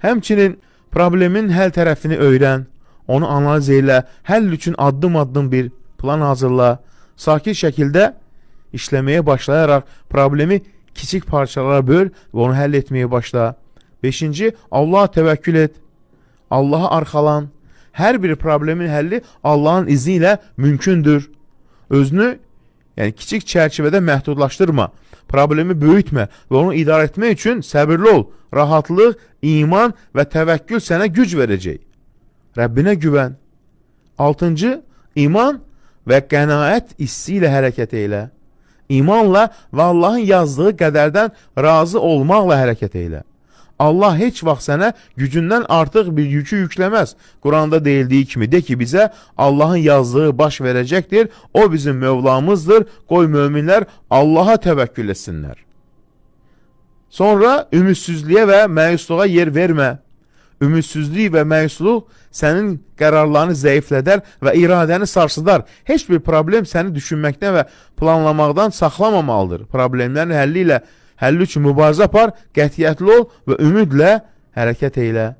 Həmçinin problemin həll tərəfini öyrən, onu analiz elə, həll üçün addım-addım bir plan hazırla, sakit şəkildə işləməyə başlayaraq problemi kiçik parçalara böl və onu həll etməyə başla. 5-ci, Allaha təvəkkül et, Allaha arxalan. Hər bir problemin həlli Allahın izni ilə mümkündür. Özünü kiçik çərçivədə məhdudlaşdırma, problemi böyütmə və onu idarə etmək üçün səbirli ol. Rahatlıq, iman və təvəkkül sənə güc verəcək. Rəbbinə güvən. 6-cı, iman və qənaət hissi ilə hərəkət elə. İmanla və Allahın yazdığı qədərdən razı olmaqla hərəkət elə. Allah heç vaxt sənə gücündən artıq bir yükü yükləməz. Quranda deyildiyi kimi, de ki bizə Allahın yazdığı baş verəcəkdir, o bizim Mövlamızdır, qoy möminlər Allaha təvəkkül etsinlər. Sonra ümidsizliyə və məyusluğa yer vermə. Ümidsizlik və məyusluq sənin qərarlarını zəiflədər və iradəni sarsıdar. Heç bir problem səni düşünməkdən və planlamaqdan saxlamamalıdır. Problemlərin həlli üçün mübarizə apar, qətiyyətli ol və ümidlə hərəkət elə.